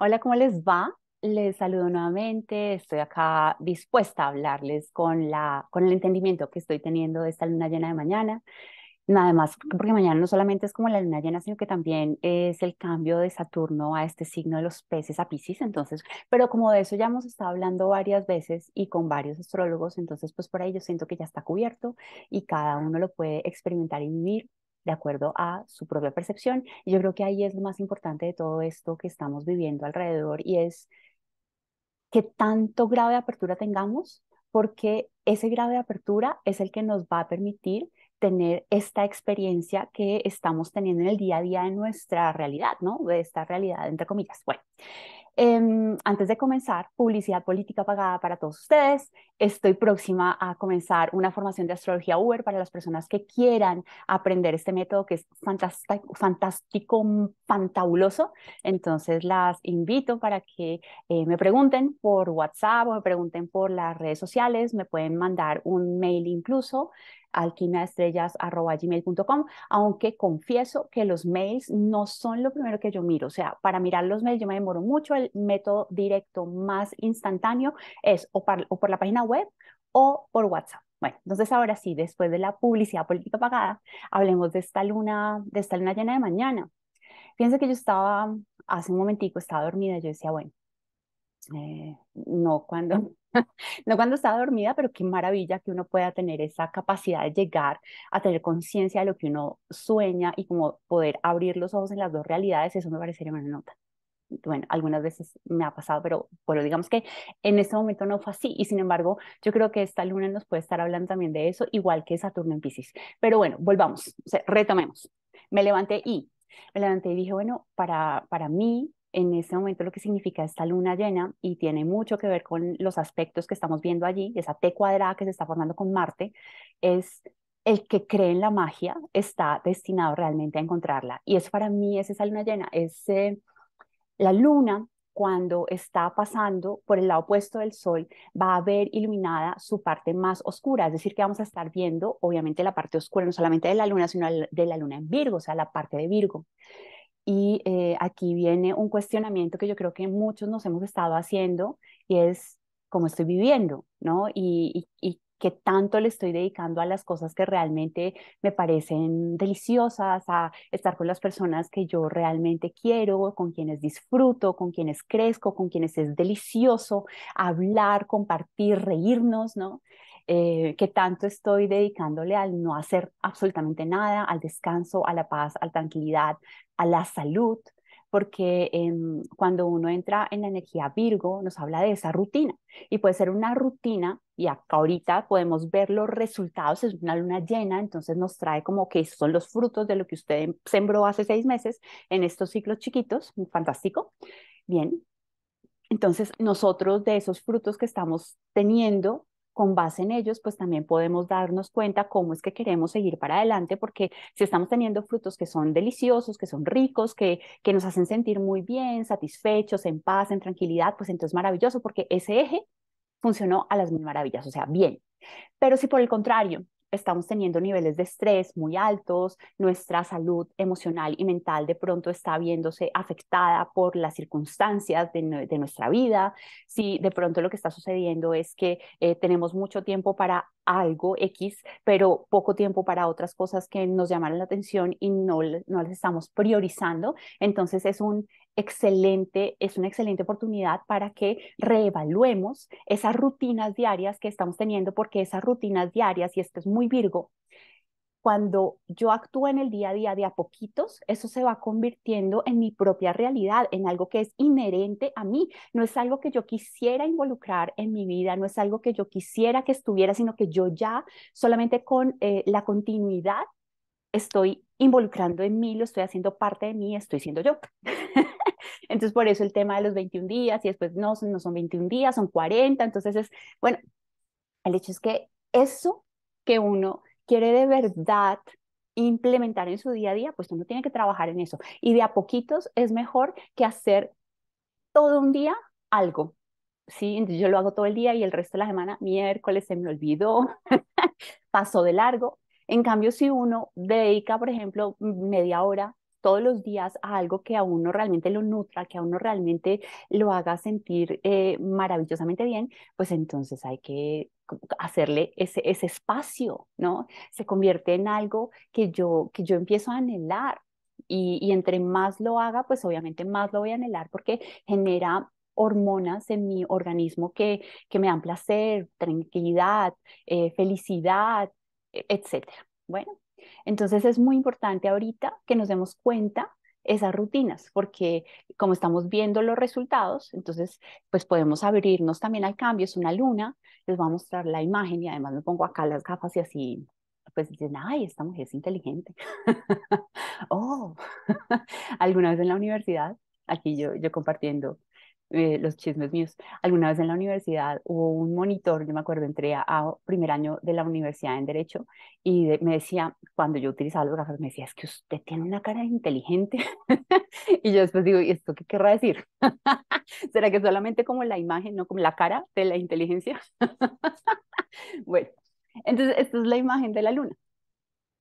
Hola, ¿cómo les va? Les saludo nuevamente. Estoy acá dispuesta a hablarles con el entendimiento que estoy teniendo de esta luna llena de mañana. Nada más, porque mañana no solamente es como la luna llena, sino que también es el cambio de Saturno a este signo de los peces a Piscis. Entonces, pero como de eso ya hemos estado hablando varias veces y con varios astrólogos, entonces pues por ahí yo siento que ya está cubierto y cada uno lo puede experimentar y vivir de acuerdo a su propia percepción. Y yo creo que ahí es lo más importante de todo esto que estamos viviendo alrededor y es que tanto grado de apertura tengamos, porque ese grado de apertura es el que nos va a permitir tener esta experiencia que estamos teniendo en el día a día de nuestra realidad, ¿no? De esta realidad, entre comillas. Bueno, antes de comenzar, publicidad política pagada para todos ustedes. Estoy próxima a comenzar una formación de astrología Uber para las personas que quieran aprender este método que es fantástico, fantástico, fantabuloso. Entonces las invito para que me pregunten por WhatsApp o me pregunten por las redes sociales. Me pueden mandar un mail incluso alquimiadestrellas@gmail.com, aunque confieso que los mails no son lo primero que yo miro. O sea, para mirar los mails yo me demoro mucho. El método directo más instantáneo es o por la página web o por WhatsApp. Bueno, entonces ahora sí, después de la publicidad política pagada, hablemos de esta luna llena de mañana. Fíjense que yo estaba, hace un momentico, estaba dormida y yo decía, bueno, no cuando, no cuando estaba dormida, pero qué maravilla que uno pueda tener esa capacidad de llegar a tener conciencia de lo que uno sueña y como poder abrir los ojos en las dos realidades. Eso me parecería una nota. Bueno, algunas veces me ha pasado, pero bueno, digamos que en este momento no fue así y sin embargo yo creo que esta luna nos puede estar hablando también de eso, igual que Saturno en Piscis. Pero bueno, volvamos, o sea, retomemos. Me levanté y me levanté y dije, bueno, para mí en este momento lo que significa esta luna llena y tiene mucho que ver con los aspectos que estamos viendo allí, esa T cuadrada que se está formando con Marte, es el que cree en la magia está destinado realmente a encontrarla. Y eso para mí es esa luna llena, es la luna, cuando está pasando por el lado opuesto del sol, va a ver iluminada su parte más oscura, es decir, que vamos a estar viendo, obviamente, la parte oscura, no solamente de la luna, sino de la luna en Virgo, o sea, la parte de Virgo. Y aquí viene un cuestionamiento que yo creo que muchos nos hemos estado haciendo y es cómo estoy viviendo, ¿no? Y qué tanto le estoy dedicando a las cosas que realmente me parecen deliciosas, a estar con las personas que yo realmente quiero, con quienes disfruto, con quienes crezco, con quienes es delicioso hablar, compartir, reírnos, ¿no? Qué tanto estoy dedicándole al no hacer absolutamente nada, al descanso, a la paz, a la tranquilidad, a la salud, porque cuando uno entra en la energía Virgo, nos habla de esa rutina y puede ser una rutina y acá ahorita podemos ver los resultados, es una luna llena, entonces nos trae como que esos son los frutos de lo que usted sembró hace 6 meses en estos ciclos chiquitos, fantástico. Bien, entonces, nosotros de esos frutos que estamos teniendo, con base en ellos, pues también podemos darnos cuenta cómo es que queremos seguir para adelante, porque si estamos teniendo frutos que son deliciosos, que son ricos, que nos hacen sentir muy bien, satisfechos, en paz, en tranquilidad, pues entonces maravilloso, porque ese eje funcionó a las mil maravillas, o sea, bien. Pero si por el contrario estamos teniendo niveles de estrés muy altos, nuestra salud emocional y mental de pronto está viéndose afectada por las circunstancias de nuestra vida, si de pronto lo que está sucediendo es que tenemos mucho tiempo para algo X, pero poco tiempo para otras cosas que nos llaman la atención y no las estamos priorizando, entonces es una excelente oportunidad para que reevaluemos esas rutinas diarias que estamos teniendo, porque esas rutinas diarias, y esto es muy Virgo, cuando yo actúo en el día a día de a poquitos, eso se va convirtiendo en mi propia realidad, en algo que es inherente a mí. No es algo que yo quisiera involucrar en mi vida, no es algo que yo quisiera que estuviera, sino que yo ya solamente con la continuidad estoy involucrando en mí, lo estoy haciendo parte de mí, estoy siendo yo. Entonces, por eso el tema de los 21 días y después no son 21 días, son 40. Entonces, bueno, el hecho es que eso que uno quiere de verdad implementar en su día a día, pues uno tiene que trabajar en eso. Y de a poquitos es mejor que hacer todo un día algo. Sí, entonces yo lo hago todo el día y el resto de la semana, miércoles se me olvidó, pasó de largo. En cambio, si uno dedica, por ejemplo, media hora todos los días a algo que a uno realmente lo nutra, que a uno realmente lo haga sentir maravillosamente bien, pues entonces hay que hacerle ese espacio, ¿no? Se convierte en algo que yo empiezo a anhelar. Y entre más lo haga, pues obviamente más lo voy a anhelar porque genera hormonas en mi organismo que me dan placer, tranquilidad, felicidad, etcétera. Bueno, entonces es muy importante ahorita que nos demos cuenta esas rutinas, porque como estamos viendo los resultados, entonces pues podemos abrirnos también al cambio. Es una luna, les voy a mostrar la imagen y además me pongo acá las gafas y así, pues dicen, ay, esta mujer es inteligente. Oh, alguna vez en la universidad, aquí yo compartiendo los chismes míos, alguna vez en la universidad hubo un monitor, yo me acuerdo, entré a primer año de la universidad en Derecho y me decía, cuando yo utilizaba los gafas, me decía, es que usted tiene una cara de inteligente. Y yo después digo, ¿y esto qué querrá decir? ¿Será que solamente como la imagen, no como la cara de la inteligencia? Bueno, entonces esta es la imagen de la luna.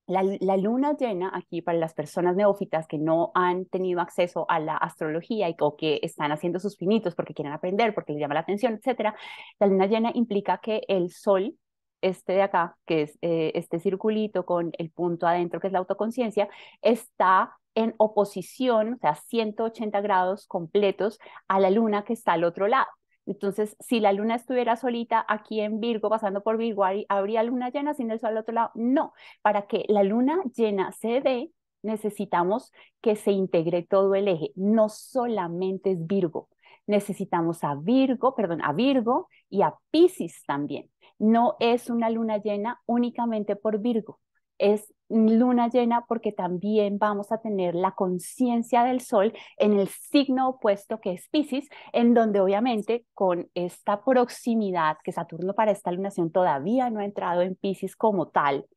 La luna llena aquí para las personas neófitas que no han tenido acceso a la astrología o que están haciendo sus pinitos porque quieren aprender, porque les llama la atención, etcétera. La luna llena implica que el sol, este de acá, que es este circulito con el punto adentro, que es la autoconciencia, está en oposición, o sea, 180 grados completos a la luna que está al otro lado. Entonces, si la luna estuviera solita aquí en Virgo, pasando por Virgo, ¿habría luna llena sin el sol al otro lado? No. Para que la luna llena se dé, necesitamos que se integre todo el eje. No solamente es Virgo, necesitamos a Virgo, perdón, a Virgo y a Piscis también. No es una luna llena únicamente por Virgo, es luna llena porque también vamos a tener la conciencia del sol en el signo opuesto que es Piscis, en donde obviamente con esta proximidad que Saturno para esta lunación todavía no ha entrado en Piscis como tal.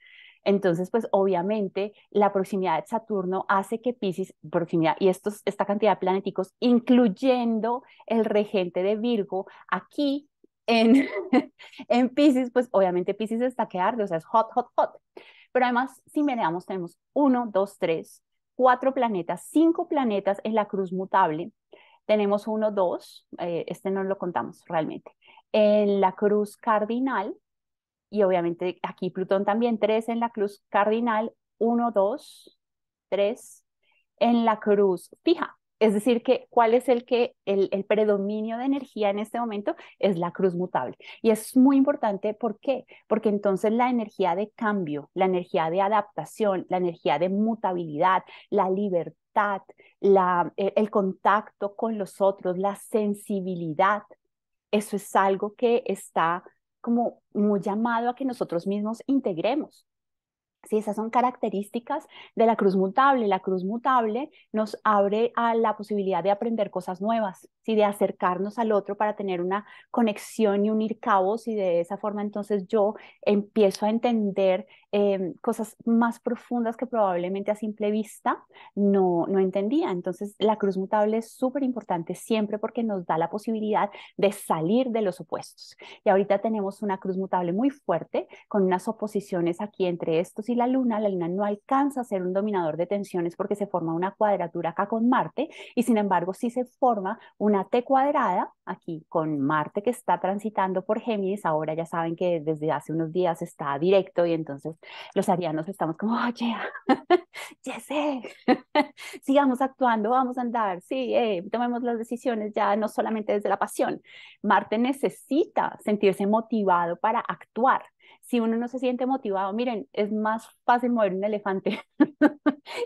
Entonces, pues obviamente la proximidad de Saturno hace que Piscis, proximidad, y esta cantidad de planeticos, incluyendo el regente de Virgo, aquí en, en Piscis, pues obviamente Piscis está que arde, o sea, es hot, hot, hot. Pero además, si miramos, tenemos uno, dos, tres, cuatro planetas, cinco planetas en la cruz mutable. Tenemos uno, dos, este no lo contamos realmente. En la cruz cardinal, y obviamente aquí Plutón también, tres en la cruz cardinal, uno, dos, tres en la cruz fija. Es decir, que cuál es el predominio de energía en este momento es la cruz mutable. Y es muy importante, ¿por qué? Porque entonces la energía de cambio, la energía de adaptación, la energía de mutabilidad, la libertad, el contacto con los otros, la sensibilidad, eso es algo que está como muy llamado a que nosotros mismos integremos. Sí, esas son características de la cruz mutable. La cruz mutable nos abre a la posibilidad de aprender cosas nuevas, ¿sí? De acercarnos al otro para tener una conexión y unir cabos y de esa forma entonces yo empiezo a entender cosas más profundas que probablemente a simple vista no entendía. Entonces la cruz mutable es súper importante siempre porque nos da la posibilidad de salir de los opuestos. Y ahorita tenemos una cruz mutable muy fuerte con unas oposiciones aquí entre estos y la luna no alcanza a ser un dominador de tensiones porque se forma una cuadratura acá con Marte y sin embargo sí se forma una T cuadrada aquí con Marte que está transitando por Géminis. Ahora ya saben que desde hace unos días está directo y entonces los arianos estamos como, oye, Jesse, sigamos actuando, vamos a andar, sí, tomemos las decisiones ya no solamente desde la pasión. Marte necesita sentirse motivado para actuar. Si uno no se siente motivado, miren, es más fácil mover un elefante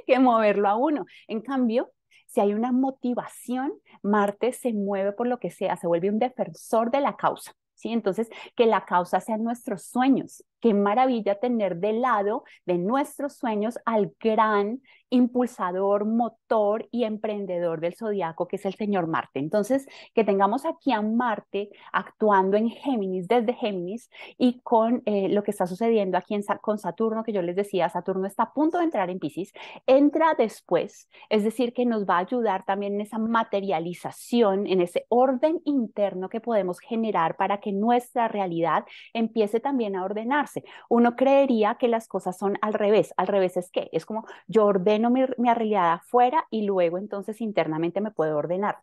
que moverlo a uno. En cambio, si hay una motivación, Marte se mueve por lo que sea, se vuelve un defensor de la causa. ¿Sí? Entonces, que la causa sean nuestros sueños. Qué maravilla tener de lado de nuestros sueños al gran impulsador, motor y emprendedor del zodiaco, que es el señor Marte. Entonces, que tengamos aquí a Marte actuando en Géminis, desde Géminis, y con lo que está sucediendo aquí con Saturno, que yo les decía, Saturno está a punto de entrar en Piscis, entra después, es decir, que nos va a ayudar también en esa materialización, en ese orden interno que podemos generar para que nuestra realidad empiece también a ordenarse. ordenarse. Uno creería que las cosas son al revés. Al revés es que es como yo ordeno mi realidad afuera y luego entonces internamente me puedo ordenar.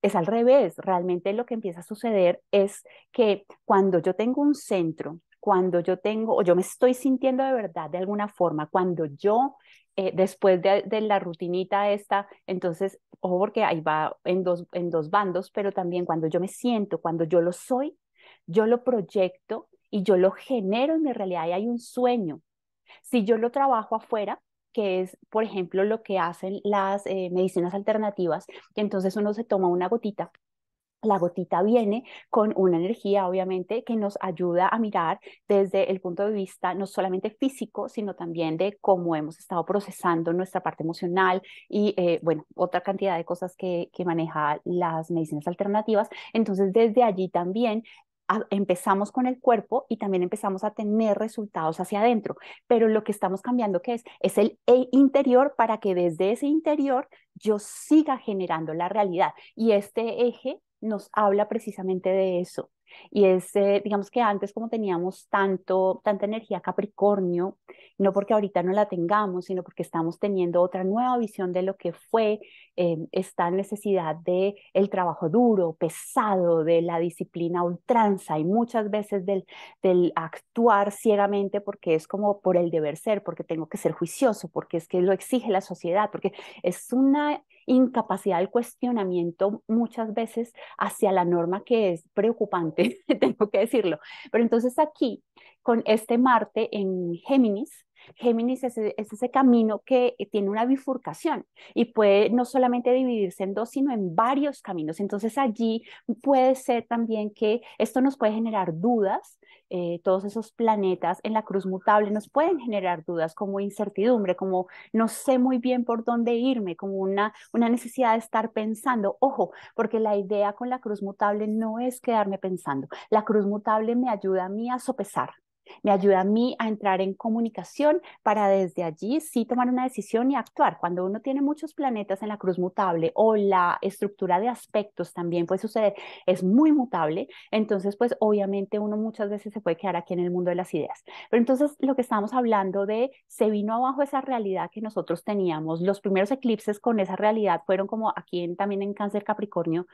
Es al revés, realmente lo que empieza a suceder es que cuando yo tengo un centro, cuando yo tengo, o yo me estoy sintiendo de verdad de alguna forma, cuando yo, después de la rutinita esta, entonces, ojo porque ahí va en dos bandos, pero también cuando yo me siento, cuando yo lo soy, yo lo proyecto y yo lo genero en mi realidad y hay un sueño. Si yo lo trabajo afuera, que es, por ejemplo, lo que hacen las medicinas alternativas, que entonces uno se toma una gotita. La gotita viene con una energía, obviamente, que nos ayuda a mirar desde el punto de vista no solamente físico, sino también de cómo hemos estado procesando nuestra parte emocional y, bueno, otra cantidad de cosas que maneja las medicinas alternativas. Entonces, desde allí también empezamos con el cuerpo y también empezamos a tener resultados hacia adentro, pero lo que estamos cambiando, ¿qué es? Es el interior para que desde ese interior yo siga generando la realidad. Y este eje nos habla precisamente de eso. Y es, digamos que antes como teníamos tanta energía Capricornio, no porque ahorita no la tengamos, sino porque estamos teniendo otra nueva visión de lo que fue esta necesidad de el trabajo duro, pesado, de la disciplina a ultranza y muchas veces del actuar ciegamente porque es como por el deber ser, porque tengo que ser juicioso, porque es que lo exige la sociedad, porque es una incapacidad del cuestionamiento muchas veces hacia la norma que es preocupante, tengo que decirlo. Pero entonces aquí, con este Marte en Géminis, Géminis es ese camino que tiene una bifurcación y puede no solamente dividirse en dos, sino en varios caminos. Entonces allí puede ser también que esto nos puede generar dudas. Todos esos planetas en la cruz mutable nos pueden generar dudas como incertidumbre, como no sé muy bien por dónde irme, como una necesidad de estar pensando. Ojo, porque la idea con la cruz mutable no es quedarme pensando. La cruz mutable me ayuda a mí a sopesar. Me ayuda a mí a entrar en comunicación para desde allí sí tomar una decisión y actuar. Cuando uno tiene muchos planetas en la cruz mutable o la estructura de aspectos también puede suceder, es muy mutable, entonces pues obviamente uno muchas veces se puede quedar aquí en el mundo de las ideas. Pero entonces lo que estamos hablando de se vino abajo esa realidad que nosotros teníamos. Los primeros eclipses con esa realidad fueron como aquí también en Cáncer Capricornio,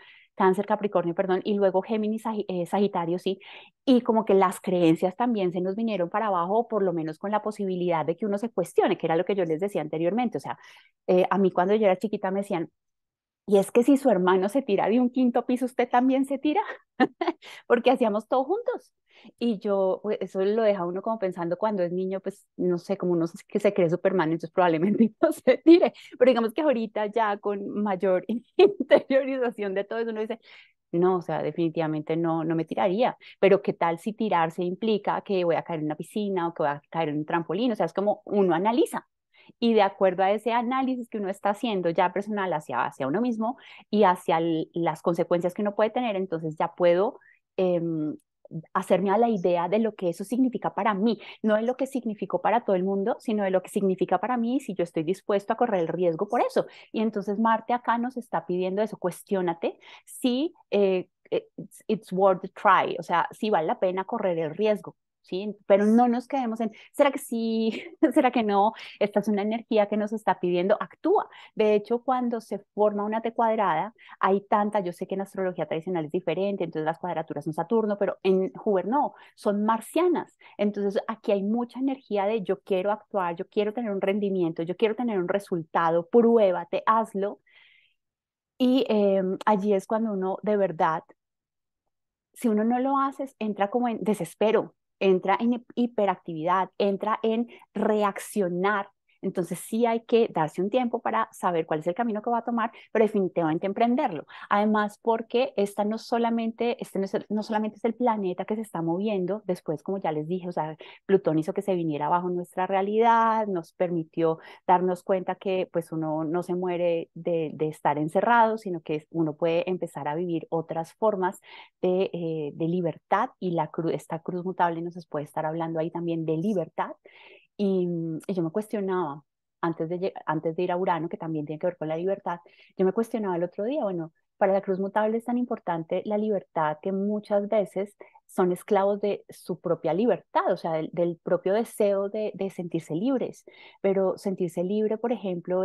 perdón, y luego Géminis, Sagitario, sí, y como que las creencias también se nos vinieron para abajo, por lo menos con la posibilidad de que uno se cuestione, que era lo que yo les decía anteriormente. O sea, a mí cuando yo era chiquita me decían, y es que si su hermano se tira de un quinto piso, usted también se tira, porque hacíamos todo juntos. Y yo, pues, eso lo deja uno como pensando cuando es niño, pues no sé, como uno que se cree Superman, entonces probablemente no se tire. Pero digamos que ahorita ya con mayor interiorización de todo eso, uno dice, no, o sea, definitivamente no me tiraría. Pero ¿qué tal si tirarse implica que voy a caer en una piscina o que voy a caer en un trampolín? O sea, es como uno analiza. Y de acuerdo a ese análisis que uno está haciendo ya personal hacia uno mismo y hacia las consecuencias que uno puede tener, entonces ya puedo em, hacerme a la idea de lo que eso significa para mí, no de lo que significó para todo el mundo, sino de lo que significa para mí si yo estoy dispuesto a correr el riesgo por eso. Y entonces Marte acá nos está pidiendo eso, cuestiónate si it's worth the try, o sea, si vale la pena correr el riesgo. ¿Sí? Pero no nos quedemos en, ¿será que sí? ¿Será que no? Esta es una energía que nos está pidiendo, actúa. De hecho, cuando se forma una T cuadrada, hay tanta, yo sé que en astrología tradicional es diferente, entonces las cuadraturas son Saturno, pero en Huber no, son marcianas. Entonces aquí hay mucha energía de yo quiero actuar, yo quiero tener un rendimiento, yo quiero tener un resultado, pruébate, hazlo. Y allí es cuando uno de verdad, si uno no lo hace, entra como en desespero, entra en hiperactividad, entra en reaccionar. Entonces sí hay que darse un tiempo para saber cuál es el camino que va a tomar, pero definitivamente emprenderlo. Además, porque esta no solamente, este no solamente es el planeta que se está moviendo, después, como ya les dije, o sea, Plutón hizo que se viniera abajo nuestra realidad, nos permitió darnos cuenta que pues uno no se muere de estar encerrado, sino que uno puede empezar a vivir otras formas de libertad y esta cruz mutable nos puede estar hablando ahí también de libertad. Y yo me cuestionaba, antes de ir a Urano, que también tiene que ver con la libertad, yo me cuestionaba el otro día, bueno, Para la cruz mutable es tan importante la libertad que muchas veces son esclavos de su propia libertad, o sea, del propio deseo de sentirse libres. Pero sentirse libre, por ejemplo,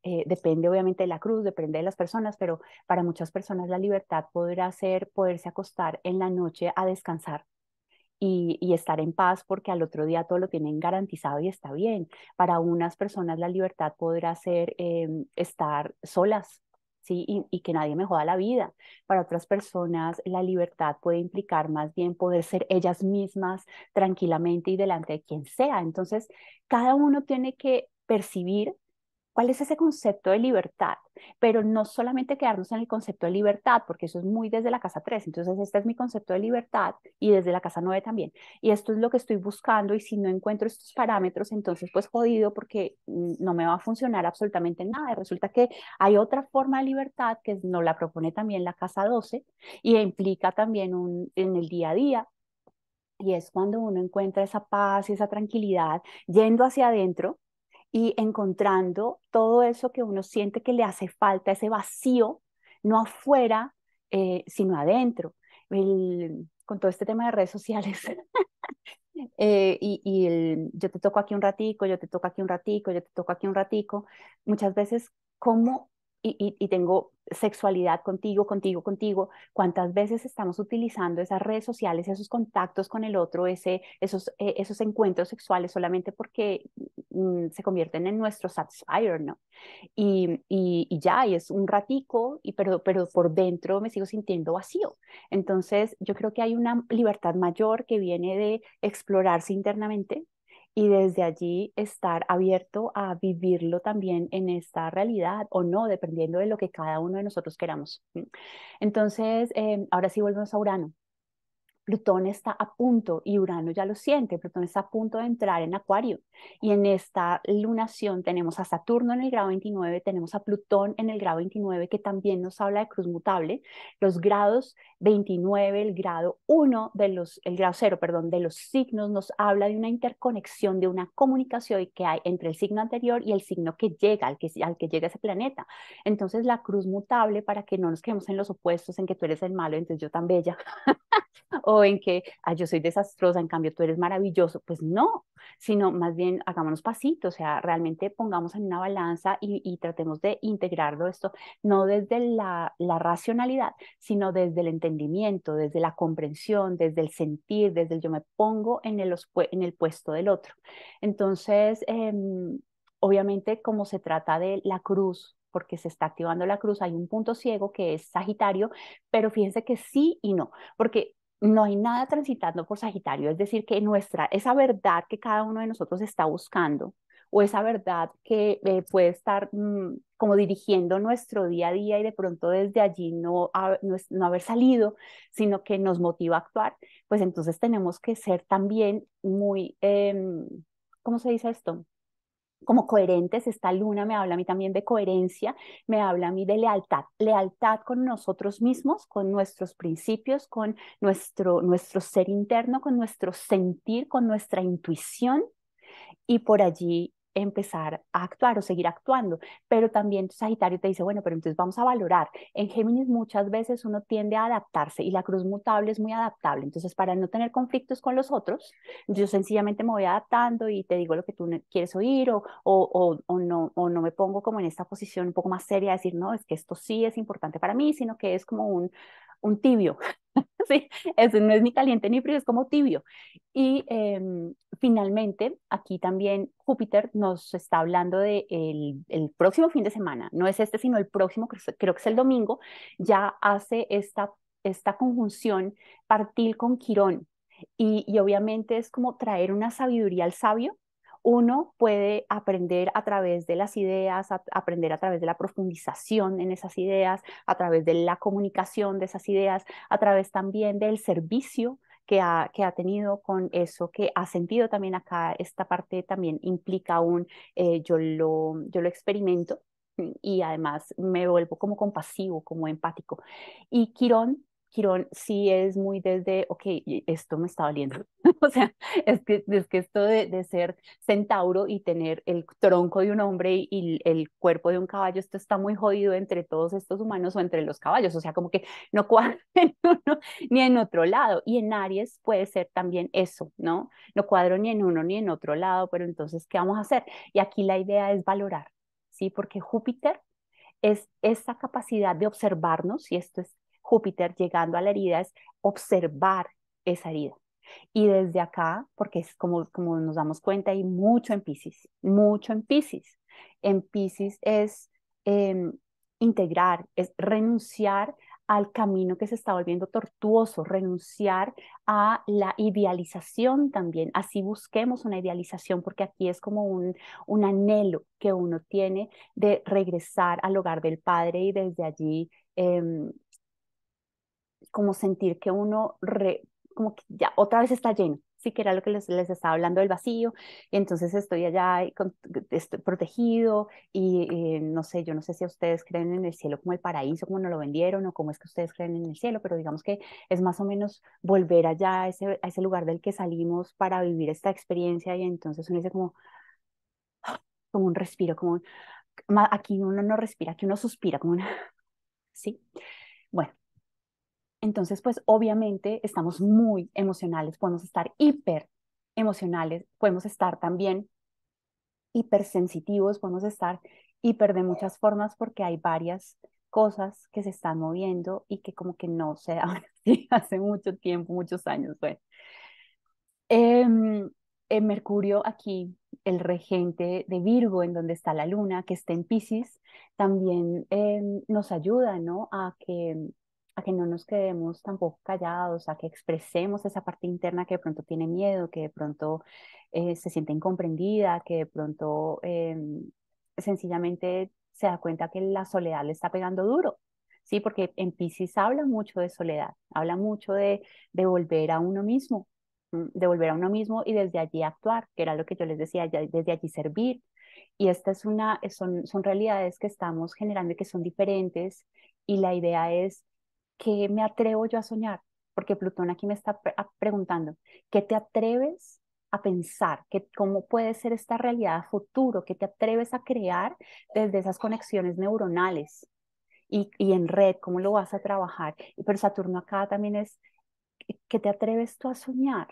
depende obviamente de la cruz, depende de las personas, pero para muchas personas la libertad podrá ser poderse acostar en la noche a descansar y estar en paz porque al otro día todo lo tienen garantizado y está bien. Para unas personas la libertad podrá ser estar solas, ¿sí? Y que nadie me joda la vida. Para otras personas la libertad puede implicar más bien poder ser ellas mismas tranquilamente y delante de quien sea. Entonces, cada uno tiene que percibir cuál es ese concepto de libertad, pero no solamente quedarnos en el concepto de libertad, porque eso es muy desde la casa 3. Entonces este es mi concepto de libertad y desde la casa 9 también, y esto es lo que estoy buscando, y si no encuentro estos parámetros, entonces pues jodido, porque no me va a funcionar absolutamente nada. Y resulta que hay otra forma de libertad que nos la propone también la casa 12 y implica también en el día a día, y es cuando uno encuentra esa paz y esa tranquilidad yendo hacia adentro y encontrando todo eso que uno siente que le hace falta, ese vacío, no afuera, sino adentro. Con todo este tema de redes sociales, yo te toco aquí un ratico, yo te toco aquí un ratico, yo te toco aquí un ratico, muchas veces como, y tengo sexualidad contigo, contigo, contigo, cuántas veces estamos utilizando esas redes sociales, esos contactos con el otro, esos encuentros sexuales solamente porque se convierten en nuestro satisfier, ¿no? Y ya, y es un ratico, pero por dentro me sigo sintiendo vacío. Entonces, yo creo que hay una libertad mayor que viene de explorarse internamente y desde allí estar abierto a vivirlo también en esta realidad o no, dependiendo de lo que cada uno de nosotros queramos. Entonces, ahora sí volvemos a Urano. Plutón está a punto, y Urano ya lo siente, Plutón está a punto de entrar en Acuario, y en esta lunación tenemos a Saturno en el grado 29, tenemos a Plutón en el grado 29, que también nos habla de cruz mutable. Los grados 29, el grado 1 el grado 0, perdón, de los signos nos habla de una interconexión, de una comunicación que hay entre el signo anterior y el signo que llega, al que llega ese planeta. Entonces la cruz mutable, para que no nos quedemos en los opuestos, en que tú eres el malo, entonces yo tan bella, o en que yo soy desastrosa, en cambio tú eres maravilloso, pues no, sino más bien hagámonos pasitos, o sea, realmente pongamos en una balanza y tratemos de integrarlo esto, no desde la racionalidad, sino desde el entendimiento, desde la comprensión, desde el sentir, desde el yo me pongo en el puesto del otro. Entonces, obviamente, como se trata de la cruz, porque se está activando la cruz, hay un punto ciego que es Sagitario, pero fíjense que sí y no, porque no hay nada transitando por Sagitario, es decir, que esa verdad que cada uno de nosotros está buscando, o esa verdad que puede estar como dirigiendo nuestro día a día y de pronto desde allí no haber salido, sino que nos motiva a actuar, pues entonces tenemos que ser también muy, ¿cómo se dice esto? Como coherentes. Esta luna me habla a mí también de coherencia, me habla a mí de lealtad, lealtad con nosotros mismos, con nuestros principios, con nuestro ser interno, con nuestro sentir, con nuestra intuición, y por allí empezar a actuar o seguir actuando. Pero también Sagitario te dice, bueno, pero entonces vamos a valorar. En Géminis muchas veces uno tiende a adaptarse y la cruz mutable es muy adaptable. Entonces, para no tener conflictos con los otros, yo sencillamente me voy adaptando y te digo lo que tú quieres oír, o no me pongo como en esta posición un poco más seria de decir, no, es que esto sí es importante para mí, sino que es como un tibio. Sí, eso no es ni caliente ni frío, es como tibio. Y finalmente, aquí también Júpiter nos está hablando de el próximo fin de semana, no es este, sino el próximo, creo que es el domingo, ya hace esta conjunción partil con Quirón. Y obviamente es como traer una sabiduría al sabio. Uno puede aprender a través de las ideas, aprender a través de la profundización en esas ideas, a través de la comunicación de esas ideas, a través también del servicio que ha tenido con eso, que ha sentido también acá. Esta parte también implica yo lo experimento, y además me vuelvo como compasivo, como empático. Y Quirón Quirón sí es muy desde, ok, esto me está doliendo. O sea, es que esto de ser centauro y tener el tronco de un hombre y el cuerpo de un caballo, esto está muy jodido entre todos estos humanos o entre los caballos. O sea, como que no cuadra en uno ni en otro lado. Y en Aries puede ser también eso, ¿no? No cuadro ni en uno ni en otro lado, pero entonces, ¿qué vamos a hacer? Y aquí la idea es valorar, ¿sí? Porque Júpiter es esa capacidad de observarnos, y esto es Júpiter llegando a la herida, es observar esa herida. Y desde acá, porque es como nos damos cuenta, hay mucho en Piscis, mucho en Piscis. En Piscis es eh, integrar, es renunciar al camino que se está volviendo tortuoso, renunciar a la idealización también. Así busquemos una idealización, porque aquí es como un anhelo que uno tiene de regresar al hogar del padre y desde allí como sentir que uno como que ya otra vez está lleno, sí que era lo que les estaba hablando del vacío, y entonces estoy allá, estoy protegido y no sé, yo no sé si ustedes creen en el cielo como el paraíso, como nos lo vendieron, o cómo es que ustedes creen en el cielo, pero digamos que es más o menos volver allá a ese lugar del que salimos para vivir esta experiencia, y entonces uno dice como un respiro, aquí uno no respira, aquí uno suspira, como una, ¿sí? Bueno, entonces, pues obviamente estamos muy emocionales, podemos estar hiper emocionales, podemos estar también hipersensitivos, podemos estar hiper de muchas formas porque hay varias cosas que se están moviendo y que como que no se daban así hace mucho tiempo, muchos años. Bueno, Em, Mercurio aquí, el regente de Virgo, en donde está la luna, que está en Piscis, también nos ayuda, ¿no? A que no nos quedemos tampoco callados, a que expresemos esa parte interna que de pronto tiene miedo, que de pronto se siente incomprendida, que de pronto sencillamente se da cuenta que la soledad le está pegando duro. Sí, porque en Piscis habla mucho de soledad, habla mucho de volver a uno mismo, de volver a uno mismo y desde allí actuar, que era lo que yo les decía, desde allí servir. Y esta son realidades que estamos generando y que son diferentes. Y la idea es, ¿qué me atrevo yo a soñar? Porque Plutón aquí me está preguntando, ¿qué te atreves a pensar? ¿Cómo puede ser esta realidad a futuro? ¿Qué te atreves a crear desde esas conexiones neuronales? Y en red, ¿cómo lo vas a trabajar? Pero Saturno acá también es, ¿qué te atreves tú a soñar?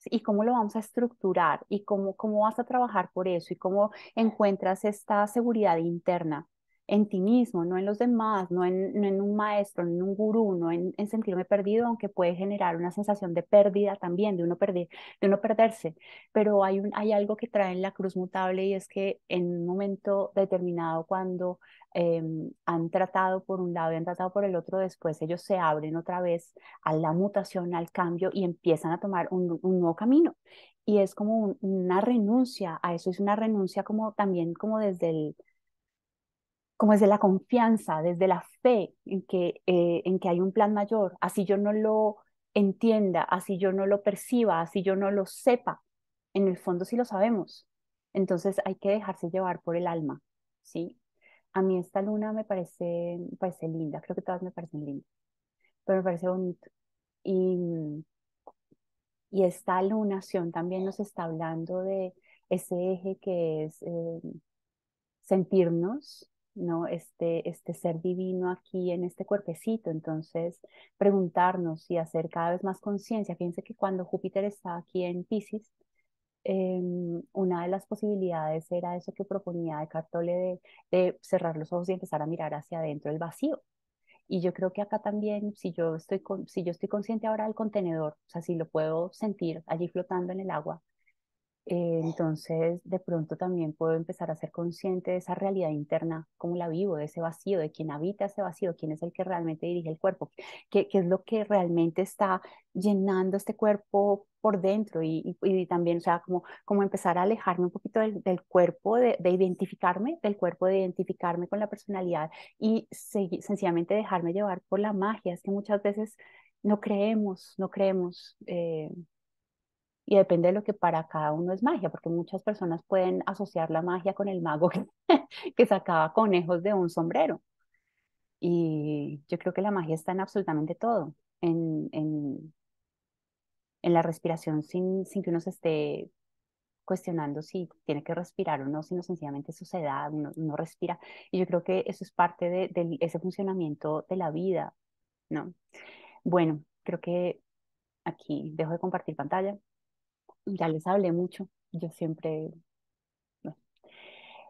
¿Y cómo lo vamos a estructurar? ¿Y cómo vas a trabajar por eso? ¿Y cómo encuentras esta seguridad interna en ti mismo, no en los demás, no en un maestro, no en un gurú, no en sentirme perdido, aunque puede generar una sensación de pérdida también, de uno perderse? Pero hay algo que trae en la cruz mutable, y es que en un momento determinado, cuando han tratado por un lado y han tratado por el otro, después ellos se abren otra vez a la mutación, al cambio, y empiezan a tomar un nuevo camino. Y es como una renuncia a eso, es una renuncia como también como desde la confianza, desde la fe en que hay un plan mayor, así yo no lo entienda, así yo no lo perciba, así yo no lo sepa, en el fondo sí lo sabemos. Entonces hay que dejarse llevar por el alma, ¿sí? A mí esta luna me parece linda, creo que todas me parecen lindas, pero me parece bonito. Y, y esta lunación también nos está hablando de ese eje que es sentirnos, ¿no? Este ser divino aquí en este cuerpecito. Entonces, preguntarnos y hacer cada vez más conciencia. Fíjense que cuando Júpiter está aquí en Pisces, una de las posibilidades era eso que proponía Eckhart Tolle de cerrar los ojos y empezar a mirar hacia adentro el vacío. Y yo creo que acá también, si yo estoy consciente ahora del contenedor, o sea, si lo puedo sentir allí flotando en el agua, entonces de pronto también puedo empezar a ser consciente de esa realidad interna, cómo la vivo, de ese vacío, de quién habita ese vacío, quién es el que realmente dirige el cuerpo, qué es lo que realmente está llenando este cuerpo por dentro, y también, o sea, como empezar a alejarme un poquito del cuerpo, de identificarme, del cuerpo, de identificarme con la personalidad y sencillamente dejarme llevar por la magia. Es que muchas veces no creemos. Y depende de lo que para cada uno es magia, porque muchas personas pueden asociar la magia con el mago que sacaba conejos de un sombrero. Y yo creo que la magia está en absolutamente todo. en la respiración sin que uno se esté cuestionando si tiene que respirar o no, sino sencillamente suceda, uno respira. Y yo creo que eso es parte de ese funcionamiento de la vida, ¿no? Bueno, creo que aquí dejo de compartir pantalla. Ya les hablé mucho. Yo siempre, bueno,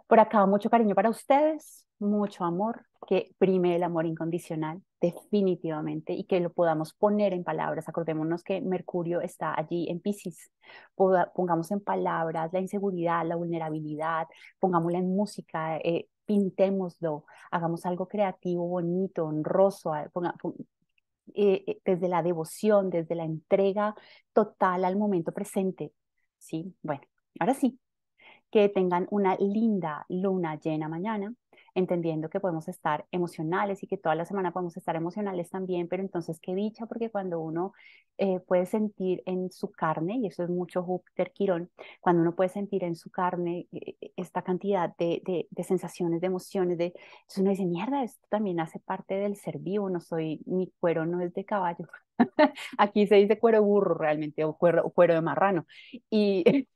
por acá mucho cariño para ustedes, mucho amor, que prime el amor incondicional, definitivamente, y que lo podamos poner en palabras. Acordémonos que Mercurio está allí en Piscis. Pongamos en palabras la inseguridad, la vulnerabilidad, pongámosla en música, pintémoslo, hagamos algo creativo, bonito, honroso, desde la devoción, desde la entrega total al momento presente. ¿Sí? Bueno, ahora sí, que tengan una linda luna llena mañana, entendiendo que podemos estar emocionales y que toda la semana podemos estar emocionales también, pero entonces qué dicha, porque cuando uno puede sentir en su carne, y eso es mucho Júpiter Quirón, cuando uno puede sentir en su carne esta cantidad de sensaciones, de emociones, entonces uno dice, mierda, esto también hace parte del ser vivo, no soy, mi cuero no es de caballo, aquí se dice cuero de burro realmente, o cuero de marrano, y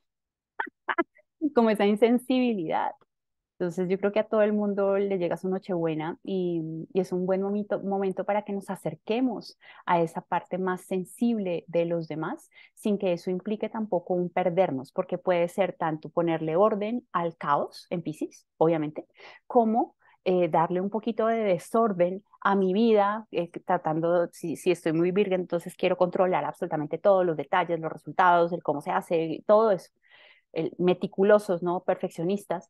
como esa insensibilidad. Entonces yo creo que a todo el mundo le llega su Nochebuena y es un buen momento para que nos acerquemos a esa parte más sensible de los demás, sin que eso implique tampoco un perdernos, porque puede ser tanto ponerle orden al caos en Piscis, obviamente, como darle un poquito de desorden a mi vida, tratando, si estoy muy virgen, entonces quiero controlar absolutamente todos los detalles, los resultados, el cómo se hace, todo eso, meticulosos, ¿no? Perfeccionistas.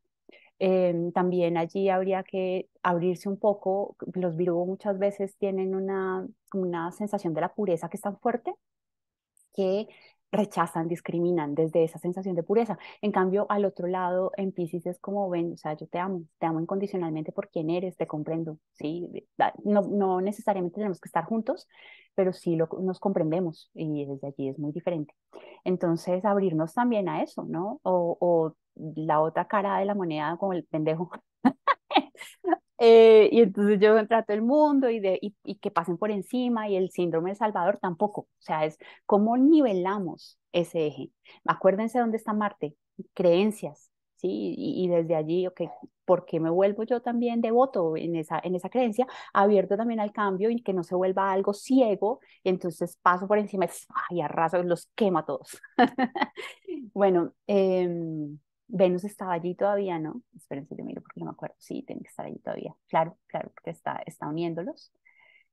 También allí habría que abrirse un poco. Los Virgo muchas veces tienen una sensación de la pureza que es tan fuerte que rechazan, discriminan desde esa sensación de pureza. En cambio, al otro lado, en Piscis es como ven, o sea, yo te amo incondicionalmente por quien eres, te comprendo, ¿sí? No, no necesariamente tenemos que estar juntos, pero sí nos comprendemos y desde allí es muy diferente. Entonces, abrirnos también a eso, ¿no? O la otra cara de la moneda, como el pendejo. Y entonces yo trato el mundo y que pasen por encima y el síndrome de Salvador tampoco. O sea, es cómo nivelamos ese eje. Acuérdense dónde está Marte, creencias, ¿sí? Y desde allí, ok, ¿por qué me vuelvo yo también devoto en esa creencia? Abierto también al cambio y que no se vuelva algo ciego y entonces paso por encima y arraso, los quemo a todos. Bueno, Venus estaba allí todavía, ¿no? Espérense, yo miro porque no me acuerdo. Sí, tiene que estar allí todavía. Claro, claro, porque está uniéndolos.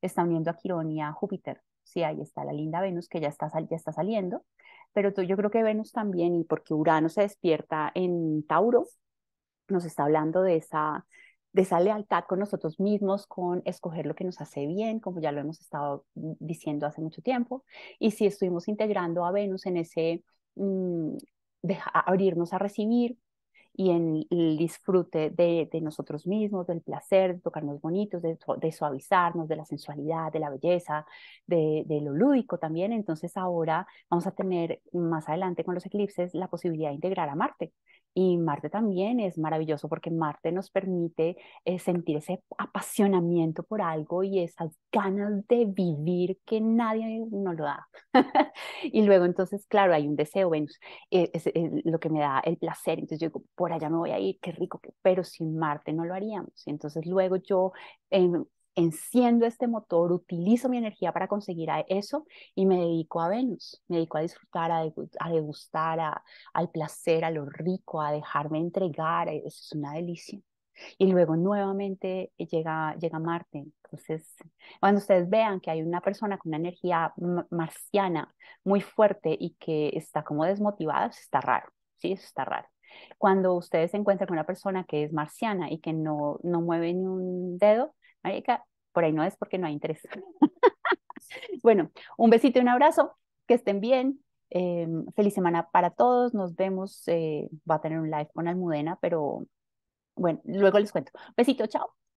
Está uniendo a Quirón y a Júpiter. Sí, ahí está la linda Venus que ya está saliendo. Pero yo creo que Venus también, y porque Urano se despierta en Tauro, nos está hablando de esa lealtad con nosotros mismos, con escoger lo que nos hace bien, como ya lo hemos estado diciendo hace mucho tiempo. Y si estuvimos integrando a Venus en ese mm, abrirnos a recibir y en el disfrute de nosotros mismos, del placer, de tocarnos bonitos, de suavizarnos, de la sensualidad, de la belleza, de lo lúdico también. Entonces ahora vamos a tener más adelante con los eclipses la posibilidad de integrar a Marte. Y Marte también es maravilloso porque Marte nos permite sentir ese apasionamiento por algo y esas ganas de vivir que nadie nos lo da. Y luego entonces, claro, hay un deseo, Venus, es lo que me da el placer. Entonces yo digo, por allá me voy a ir, qué rico, pero sin Marte no lo haríamos. Entonces luego yo enciendo este motor, utilizo mi energía para conseguir eso y me dedico a Venus, me dedico a disfrutar, a degustar, al placer, a lo rico, a dejarme entregar. Eso es una delicia. Y luego nuevamente llega Marte. Entonces, cuando ustedes vean que hay una persona con una energía marciana muy fuerte y que está como desmotivada, eso está raro, ¿sí? Eso está raro. Cuando ustedes se encuentran con una persona que es marciana y que no mueve ni un dedo, marica, por ahí no es porque no hay interés. Bueno, un besito y un abrazo, que estén bien. Feliz semana para todos. Nos vemos. Va a tener un live con Almudena, pero bueno, luego les cuento. Besito, chao.